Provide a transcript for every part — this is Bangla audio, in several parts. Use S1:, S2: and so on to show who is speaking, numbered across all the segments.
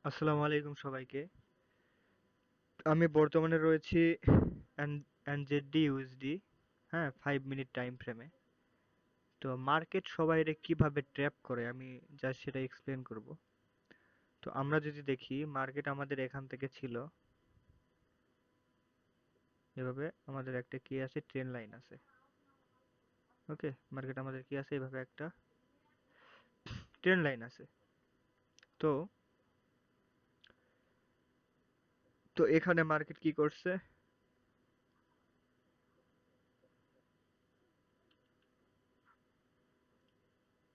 S1: আসসালামু আলাইকুম সবাইকে। আমি বর্তমানে রয়েছি এনজেডি ইউএসডি, হ্যাঁ, 5 মিনিট টাইম ফ্রেমে। তো মার্কেট সবাই কিভাবে ট্র্যাপ করে আমি জাস্ট সেটা এক্সপ্লেন করব। তো আমরা যদি দেখি মার্কেট আমাদের এখান থেকে ছিল এভাবে, আমাদের একটা কি আছে, ট্রেন লাইন আছে। ওকে, মার্কেট আমাদের কি আছে, এভাবে একটা ট্রেন লাইন আছে। তো তো এখানে মার্কেট কি করছে,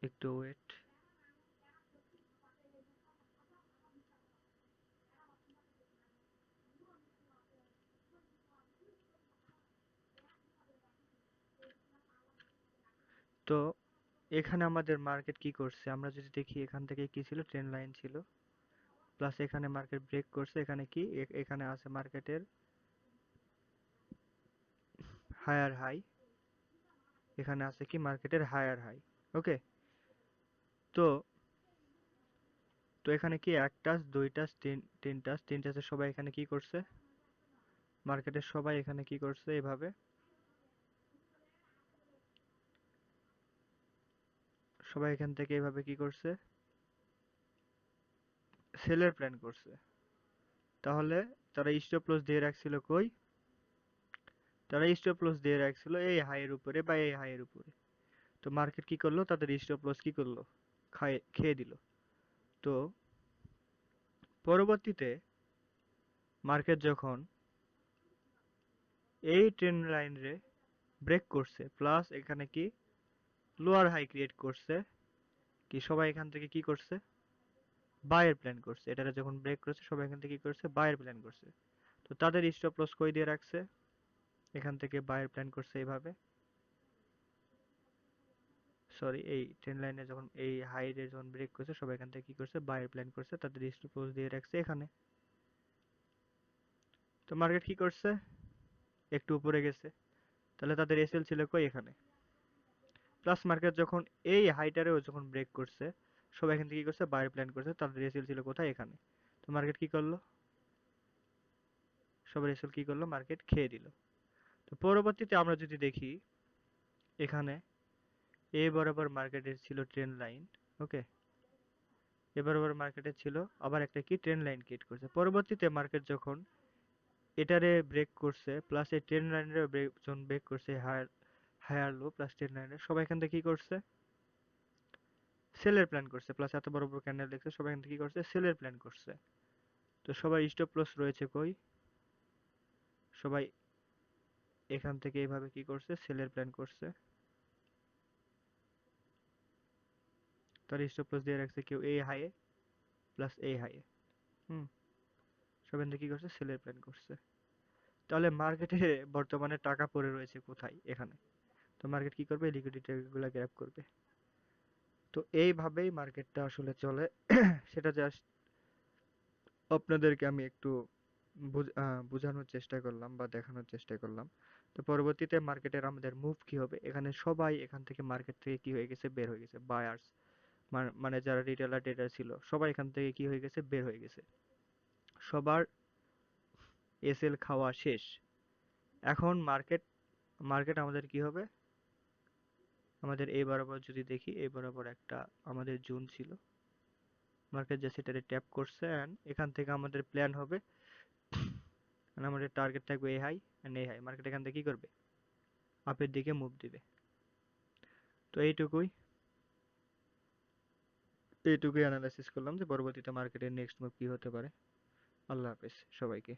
S1: একটু ওয়েট। তো এখানে আমাদের মার্কেট কি করছে, আমরা যদি দেখি এখান থেকে কি ছিল, ট্রেন লাইন ছিল, প্লাস এখানে মার্কেট ব্রেক করছে। এখানে কি এখানে আছে মার্কেটের হায়ার হাই, এখানে আছে কি মার্কেটের হায়ার হাই। ওকে। তো তো এখানে কি এক টাচ, দুই টাচ, তিন টাচ, তিন টাচে সবাই এখানে কি করছে, মার্কেটের সবাই এখানে কি করছে, এভাবে সবাই এখান থেকে এভাবে কি করছে, সেলের প্ল্যান করছে। তাহলে তারা স্টপ লস দিয়ে রাখছিল কই, তারা স্টপ লস দিয়ে রাখছিল এই হাইয়ের উপরে বা এই হাইয়ের উপরে। তো মার্কেট কি করলো, তাদের স্টপ লস কি করলো, খেয়ে দিল। তো পরবর্তীতে মার্কেট যখন এই ট্রেন্ড লাইন রে ব্রেক করছে, প্লাস এখানে কি লোয়ার হাই ক্রিয়েট করছে, কি সবাই এখান থেকে কি করছে, বায়ের প্ল্যান করছে। এটারে যখন ব্রেক করছে সবাই এখান থেকে কি করছে, বায়ের প্ল্যান করছে। তো তাদের স্টপ লস কই দিয়ে রাখছে, এখান থেকে বায়ের প্ল্যান করছে এইভাবে। সরি, এই ট্রেন লাইনে যখন এই হাই রে যখন ব্রেক করছে সবাই এখান থেকে কি করছে, বায়ের প্ল্যান করছে, তাদের স্টপ লস দিয়ে রাখছে এখানে। তো মার্কেট কি করছে, একটু উপরে গেছে, তাহলে তাদের এসএল ছিল কই, এখানে। প্লাস মার্কেট যখন এই হাইটারেও যখন ব্রেক করছে সবাই এখান থেকে কি করছে, বায়ের প্ল্যান করছে, তাদের এসএল ছিল কোথায়, এখানে। তো মার্কেট কি করলো, সবার এসএল কি করলো, মার্কেট খেয়ে দিল। তো পরবর্তীতে আমরা যদি দেখি এখানে এ বরাবর মার্কেটের ছিল ট্রেন লাইন। ওকে, এ বরাবর মার্কেটের ছিল আবার একটা কি ট্রেন লাইন ক্রিয়েট করছে। পরবর্তীতে মার্কেট যখন এটারে ব্রেক করছে, প্লাস এই ট্রেন লাইনের যখন ব্রেক করছে, higher higher low plus train লাইনের, সবাই এখান থেকে কি করছে, সেলের প্ল্যান করছে। প্লাস এত বড় বড় ক্যান্ডেল দেখছে, সবাই এখান থেকে কি করছে, সেলের প্ল্যান করছে। তো সবাই স্টপ লস রয়েছে কই, সবাই এখান থেকে এইভাবে কি করছে, সেলের প্ল্যান করছে, তার স্টপ লস দিয়ে রাখছে কেউ এই হাইয়ে প্লাস এই হাইয়ে। হুম, সবাই এখান থেকে কি করছে, সেলের প্ল্যান করছে। তাহলে মার্কেটে বর্তমানে টাকা পড়ে রয়েছে কোথায়, এখানে। তো মার্কেট কি করবে, লিকুইডিটি গুলা গ্র্যাব করবে। তো এইভাবেই মার্কেটটা আসলে চলে। সেটা জাস্ট আপনাদেরকে আমি একটু বোঝানোর চেষ্টা করলাম বা দেখানোর চেষ্টা করলাম। তো পরবর্তীতে মার্কেটের আমাদের মুভ কি হবে, এখানে সবাই এখান থেকে মার্কেট থেকে কি হয়ে গেছে, বের হয়ে গেছে, বায়ার্স মানে যারা রিটেলার ট্রেডার ছিল সবাই এখান থেকে কি হয়ে গেছে, বের হয়ে গেছে। সবার এসএল খাওয়া শেষ। এখন মার্কেট মার্কেট আমাদের কি হবে, আমাদের এই বরাবর যদি দেখি, এই বরাবর একটা আমাদের জোন ছিল, মার্কেট যে সেটারে ট্যাপ করছে, এন্ড এখান থেকে আমাদের প্ল্যান হবে, and আমাদের টার্গেট থাকবে এই হাই এন্ড এই হাই। মার্কেট এখান থেকে কি করবে, আপের দিকে মুভ দিবে। তো এইটুকুই অ্যানালাইসিস করলাম যে পরবর্তীতে মার্কেটের নেক্সট মুভ কি হতে পারে। আল্লাহ হাফেজ সবাইকে।